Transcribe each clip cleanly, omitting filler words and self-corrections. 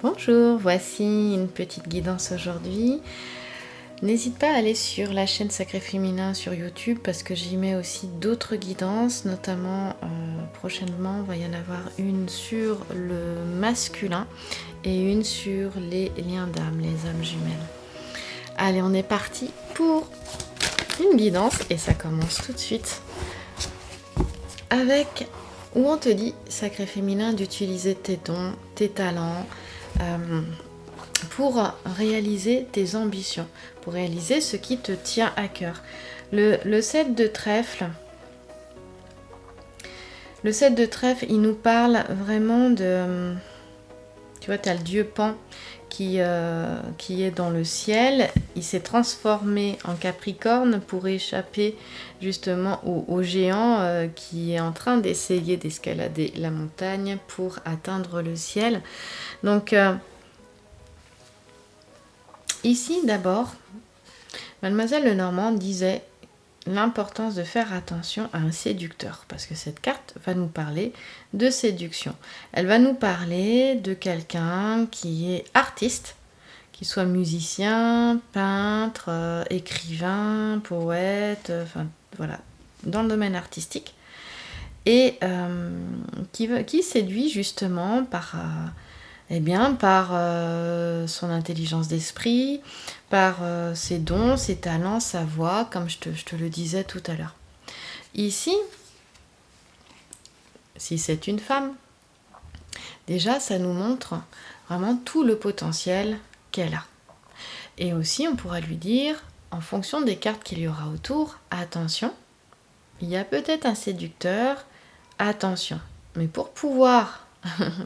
Bonjour, voici une petite guidance aujourd'hui. N'hésite pas à aller sur la chaîne Sacré Féminin sur YouTube parce que j'y mets aussi d'autres guidances, notamment prochainement il va y en avoir une sur le masculin et une sur les liens d'âme, les âmes jumelles. Allez, on est parti pour une guidance et ça commence tout de suite avec où on te dit, Sacré Féminin, d'utiliser tes dons, tes talents, pour réaliser tes ambitions, pour réaliser ce qui te tient à cœur. Le 7 de trèfle, il nous parle vraiment de... Tu vois, tu as le dieu Pan qui est dans le ciel. Il s'est transformé en Capricorne pour échapper justement au géant qui est en train d'essayer d'escalader la montagne pour atteindre le ciel. Donc... ici, d'abord, Mademoiselle Lenormand disait l'importance de faire attention à un séducteur, parce que cette carte va nous parler de séduction. Elle va nous parler de quelqu'un qui est artiste, qui soit musicien, peintre, écrivain, poète, enfin voilà, dans le domaine artistique, et qui séduit justement par son intelligence d'esprit, par ses dons, ses talents, sa voix, comme je te le disais tout à l'heure. Ici, si c'est une femme, déjà ça nous montre vraiment tout le potentiel qu'elle a. Et aussi, on pourra lui dire, en fonction des cartes qu'il y aura autour, attention, il y a peut-être un séducteur, attention. Mais pour pouvoir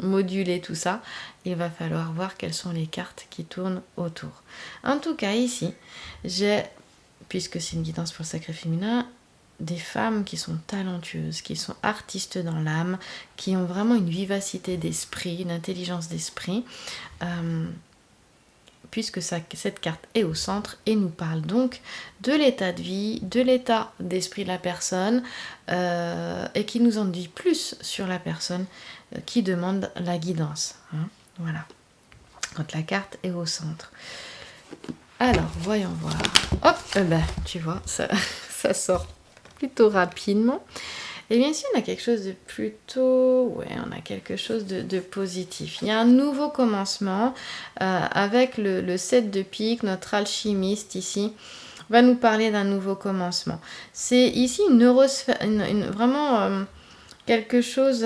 moduler tout ça, il va falloir voir quelles sont les cartes qui tournent autour. En tout cas, ici, j'ai, puisque c'est une guidance pour le sacré féminin, des femmes qui sont talentueuses, qui sont artistes dans l'âme, qui ont vraiment une vivacité d'esprit, une intelligence d'esprit, puisque cette carte est au centre et nous parle donc de l'état de vie, de l'état d'esprit de la personne, et qui nous en dit plus sur la personne qui demande la guidance. Voilà, quand la carte est au centre. Alors, voyons voir. Hop, tu vois, ça sort plutôt rapidement. Et bien sûr, on a quelque chose de plutôt... Ouais, on a quelque chose de positif. Il y a un nouveau commencement avec le 7 de pique, notre alchimiste ici va nous parler d'un nouveau commencement. C'est ici une neurosphère, vraiment quelque chose...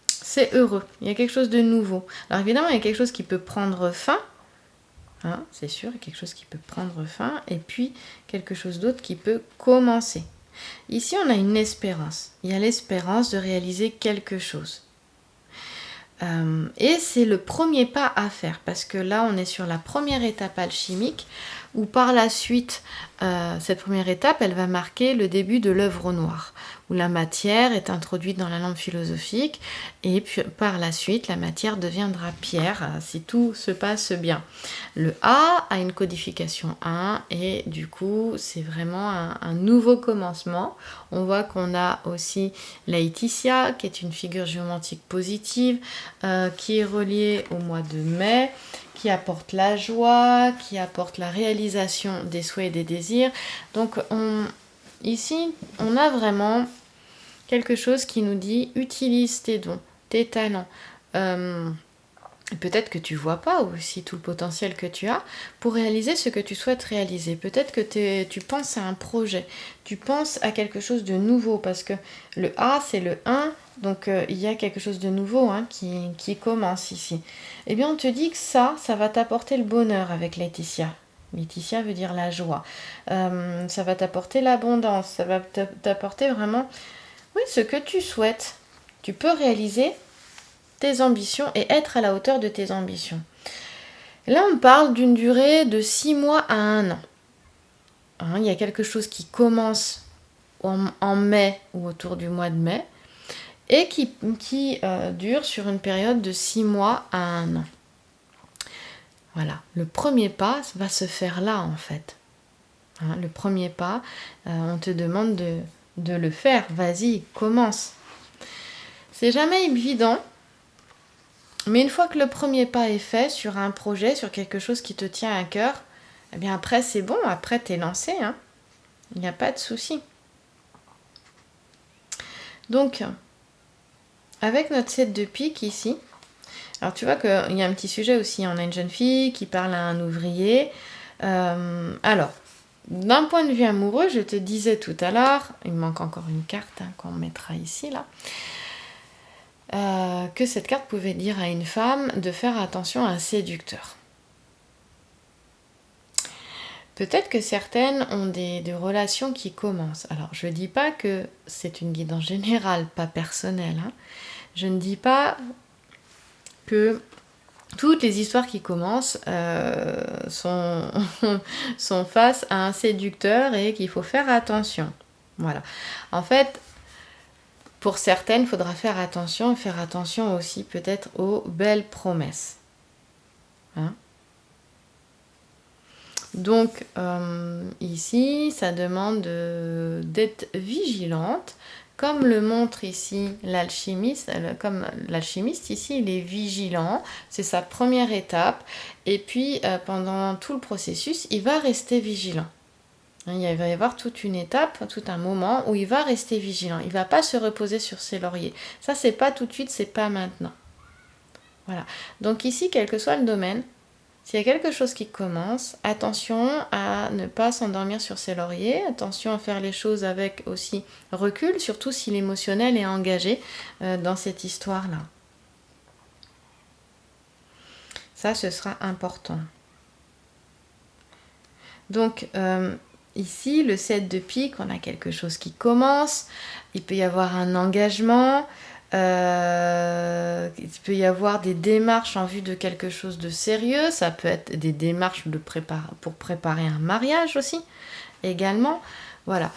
c'est heureux, il y a quelque chose de nouveau. Alors évidemment, il y a quelque chose qui peut prendre fin, c'est sûr, il y a quelque chose qui peut prendre fin, et puis quelque chose d'autre qui peut commencer. Ici, on a une espérance. Il y a l'espérance de réaliser quelque chose. Et c'est le premier pas à faire, parce que là, on est sur la première étape alchimique, où par la suite, cette première étape, elle va marquer le début de l'œuvre noire, où la matière est introduite dans la lampe philosophique, et puis par la suite, la matière deviendra pierre, si tout se passe bien. Le A a une codification 1, et du coup, c'est vraiment un nouveau commencement. On voit qu'on a aussi Laetitia, qui est une figure géomantique positive, qui est reliée au mois de mai, qui apporte la joie, qui apporte la réalisation des souhaits et des désirs. Donc ici, on a vraiment quelque chose qui nous dit utilise tes dons, tes talents. Peut-être que tu ne vois pas aussi tout le potentiel que tu as pour réaliser ce que tu souhaites réaliser. Peut-être que tu penses à un projet, tu penses à quelque chose de nouveau, parce que le A, c'est le 1, donc il y a quelque chose de nouveau qui commence ici. Eh bien, on te dit que ça va t'apporter le bonheur avec Laetitia. Laetitia veut dire la joie. Ça va t'apporter l'abondance, ça va t'apporter vraiment ce que tu souhaites. Tu peux réaliser tes ambitions et être à la hauteur de tes ambitions. Là, on parle d'une durée de 6 mois à 1 an. Il y a quelque chose qui commence en mai ou autour du mois de mai et qui dure sur une période de 6 mois à 1 an. Voilà, le premier pas va se faire là en fait. Le premier pas, on te demande de le faire. Vas-y, commence. C'est jamais évident Mais une fois que le premier pas est fait sur un projet, sur quelque chose qui te tient à cœur, eh bien après c'est bon, après t'es lancé, hein. Il n'y a pas de souci. Donc, avec notre 7 de pique ici, alors tu vois qu'il y a un petit sujet aussi, on a une jeune fille qui parle à un ouvrier. Alors, d'un point de vue amoureux, je te disais tout à l'heure, il me manque encore une carte qu'on mettra ici, là, que cette carte pouvait dire à une femme de faire attention à un séducteur. Peut-être que certaines ont des relations qui commencent. Alors, je ne dis pas que c'est une guidance générale, pas personnelle. Hein. Je ne dis pas que toutes les histoires qui commencent sont face à un séducteur et qu'il faut faire attention. Voilà. En fait, pour certaines, il faudra faire attention et faire attention aussi peut-être aux belles promesses. Hein? Donc ici, ça demande d'être vigilante, comme le montre ici l'alchimiste. Comme l'alchimiste ici, il est vigilant, c'est sa première étape. Et puis pendant tout le processus, il va rester vigilant. Il va y avoir toute une étape, tout un moment où il va rester vigilant. Il ne va pas se reposer sur ses lauriers. Ça, c'est pas tout de suite, c'est pas maintenant. Voilà. Donc ici, quel que soit le domaine, s'il y a quelque chose qui commence, attention à ne pas s'endormir sur ses lauriers, attention à faire les choses avec aussi recul, surtout si l'émotionnel est engagé dans cette histoire-là. Ça, ce sera important. Donc, ici, le 7 de pique, on a quelque chose qui commence, il peut y avoir un engagement, il peut y avoir des démarches en vue de quelque chose de sérieux, ça peut être des démarches pour préparer un mariage aussi, également. Voilà.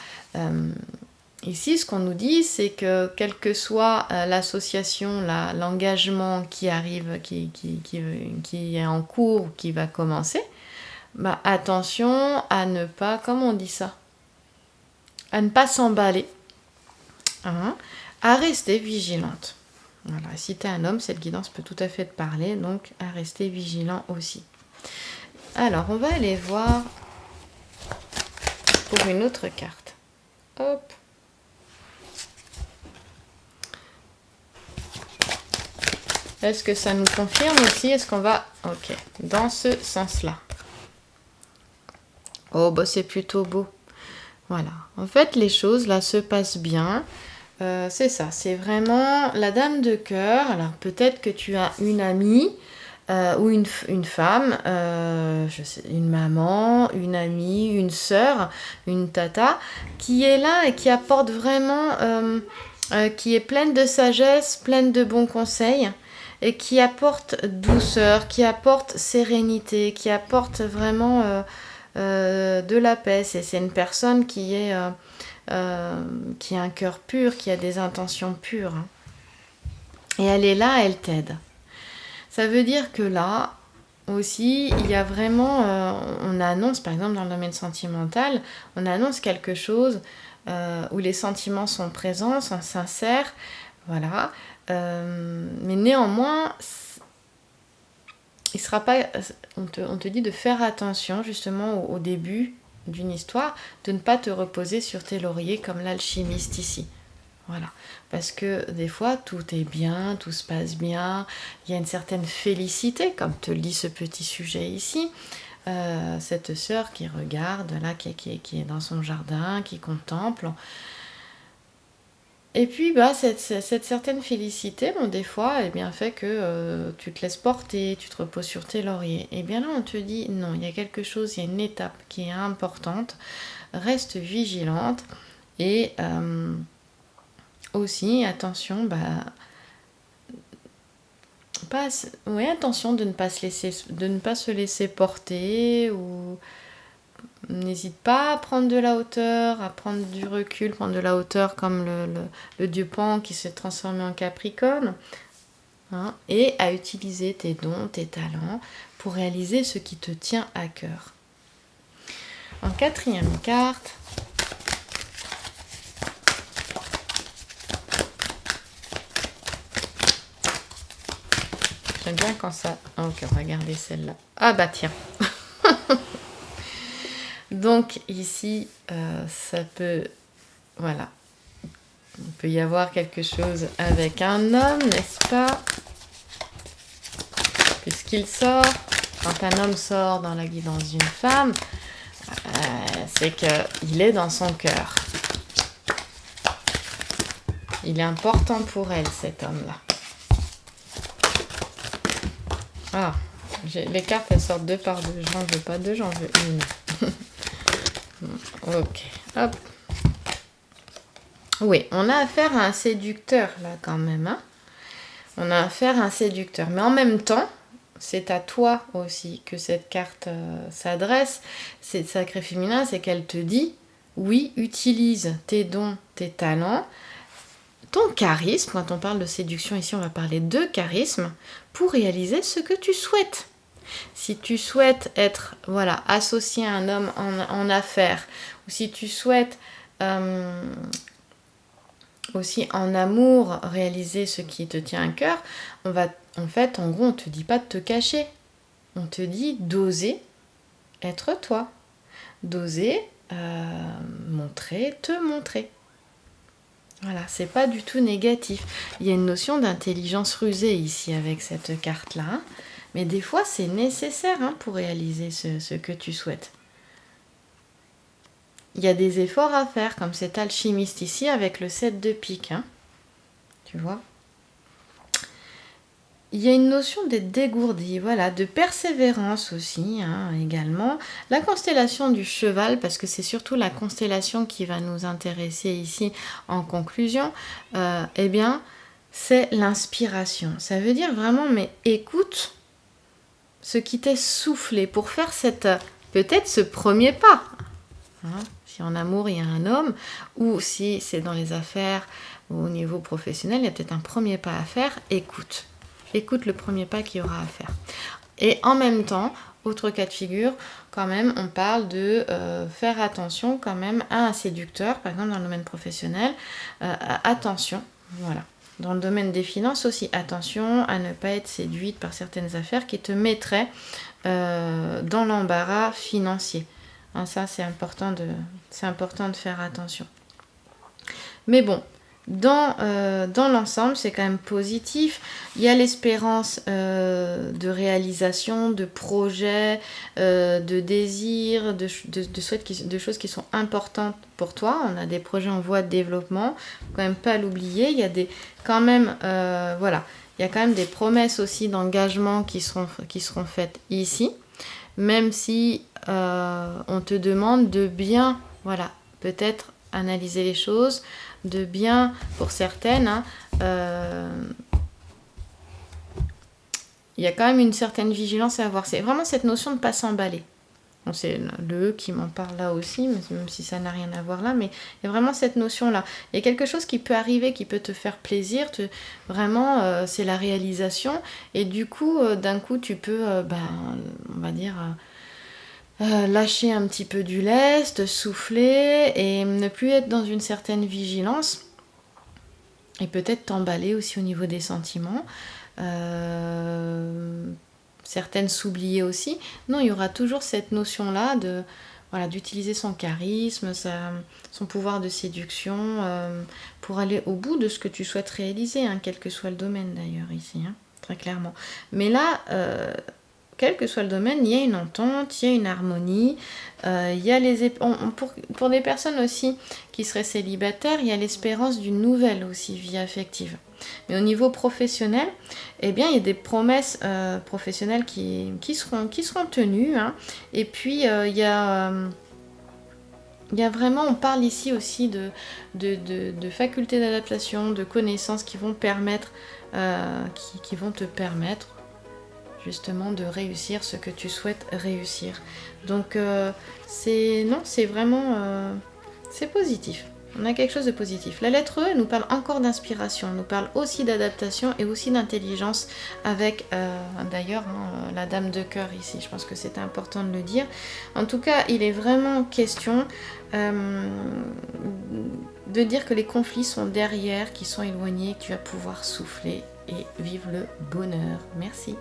Ici, ce qu'on nous dit, c'est que quelle que soit l'association, l'engagement qui arrive, qui est en cours, qui va commencer, bah, attention à ne pas, comment on dit ça, à ne pas s'emballer, hein, à rester vigilante. Voilà. Si tu es un homme, cette guidance peut tout à fait te parler, donc à rester vigilant aussi. Alors, on va aller voir pour une autre carte. Hop. Est-ce que ça nous confirme aussi? Est-ce qu'on va... Ok, dans ce sens-là. Oh, bah c'est plutôt beau. Voilà. En fait, les choses, là, se passent bien. C'est ça, c'est vraiment la dame de cœur. Alors, peut-être que tu as une amie ou une femme, une maman, une amie, une sœur, une tata, qui est là et qui apporte vraiment... qui est pleine de sagesse, pleine de bons conseils, et qui apporte douceur, qui apporte sérénité, qui apporte vraiment de la paix. C'est une personne qui a un cœur pur, qui a des intentions pures. Hein. Et elle est là, elle t'aide. Ça veut dire que là, aussi, il y a vraiment... on annonce, par exemple, dans le domaine sentimental, on annonce quelque chose où les sentiments sont présents, sont sincères, voilà. Mais néanmoins, il sera pas... On te dit de faire attention, justement, au début d'une histoire, de ne pas te reposer sur tes lauriers comme l'alchimiste ici. Voilà. Parce que des fois, tout est bien, tout se passe bien, il y a une certaine félicité, comme te le dit ce petit sujet ici. Cette sœur qui regarde, là, qui est dans son jardin, qui contemple. Et puis, bah, cette certaine félicité, bon, des fois, eh bien, fait que tu te laisses porter, tu te reposes sur tes lauriers. Et bien là, on te dit, non, il y a quelque chose, il y a une étape qui est importante. Reste vigilante. Et aussi, attention, bah, attention de ne pas se laisser porter, ou n'hésite pas à prendre de la hauteur, à prendre du recul, prendre de la hauteur comme le dieu Pan qui s'est transformé en Capricorne, hein, et à utiliser tes dons, tes talents pour réaliser ce qui te tient à cœur. En quatrième carte, J'aime bien quand ça... Ok, regardez celle-là. Ah bah tiens. Donc ici, ça peut... Voilà. Il peut y avoir quelque chose avec un homme, n'est-ce pas? Puisqu'il sort. Quand un homme sort dans la guidance d'une femme, c'est qu'il est dans son cœur. Il est important pour elle, cet homme-là. Ah, les cartes, elles sortent 2 par 2. J'en veux pas 2, j'en veux une. Ok, hop. Oui, on a affaire à un séducteur, là, quand même. Hein, on a affaire à un séducteur. Mais en même temps, c'est à toi aussi que cette carte s'adresse. C'est sacré féminin, c'est qu'elle te dit, oui, utilise tes dons, tes talents, ton charisme. Quand on parle de séduction ici, on va parler de charisme pour réaliser ce que tu souhaites. Si tu souhaites être associé à un homme en affaires, ou si tu souhaites aussi en amour réaliser ce qui te tient à cœur, en gros, on te dit pas de te cacher. On te dit d'oser être toi. D'oser te montrer. Voilà, c'est pas du tout négatif. Il y a une notion d'intelligence rusée ici avec cette carte-là. Hein. Mais des fois, c'est nécessaire pour réaliser ce que tu souhaites. Il y a des efforts à faire, comme cet alchimiste ici avec le 7 de pique. Hein. Tu vois ? Il y a une notion d'être dégourdi, de persévérance aussi, également. La constellation du cheval, parce que c'est surtout la constellation qui va nous intéresser ici en conclusion, c'est l'inspiration. Ça veut dire vraiment, mais écoute ce qui t'est soufflé pour faire peut-être ce premier pas. Si en amour il y a un homme, ou si c'est dans les affaires ou au niveau professionnel, il y a peut-être un premier pas à faire, écoute le premier pas qu'il y aura à faire. Et en même temps, autre cas de figure, quand même, on parle de faire attention quand même à un séducteur, par exemple dans le domaine professionnel, attention, voilà. Dans le domaine des finances aussi, attention à ne pas être séduite par certaines affaires qui te mettraient dans l'embarras financier. Ça, c'est important de faire attention. Mais bon, dans l'ensemble, c'est quand même positif. Il y a l'espérance de réalisation, de projets, de désirs, de souhaits, de choses qui sont importantes pour toi. On a des projets en voie de développement, faut quand même pas l'oublier. Il y a il y a quand même des promesses aussi d'engagement qui seront faites ici, même si on te demande de bien, peut-être analyser les choses, de bien, pour certaines, il y a quand même une certaine vigilance à avoir. C'est vraiment cette notion de ne pas s'emballer. Bon, c'est le E qui m'en parle là aussi, même si ça n'a rien à voir là, mais il y a vraiment cette notion-là. Il y a quelque chose qui peut arriver, qui peut te faire plaisir, vraiment, c'est la réalisation, et du coup, d'un coup, tu peux, on va dire... lâcher un petit peu du lest, souffler et ne plus être dans une certaine vigilance et peut-être t'emballer aussi au niveau des sentiments. Certaines s'oublier aussi. Non, il y aura toujours cette notion-là d'utiliser son charisme, son pouvoir de séduction pour aller au bout de ce que tu souhaites réaliser, quel que soit le domaine d'ailleurs ici, très clairement. Mais là... quel que soit le domaine, il y a une entente, il y a une harmonie, il y a pour des personnes aussi qui seraient célibataires, il y a l'espérance d'une nouvelle aussi vie affective. Mais au niveau professionnel, il y a des promesses professionnelles qui seront tenues. Et puis, il y a vraiment, on parle ici aussi de facultés d'adaptation, de connaissances qui vont permettre, qui vont te permettre justement de réussir ce que tu souhaites réussir. Donc c'est vraiment c'est positif. On a quelque chose de positif. La lettre E nous parle encore d'inspiration, nous parle aussi d'adaptation et aussi d'intelligence avec d'ailleurs la dame de cœur ici. Je pense que c'est important de le dire. En tout cas, il est vraiment question de dire que les conflits sont derrière, qu'ils sont éloignés, que tu vas pouvoir souffler et vive le bonheur. Merci.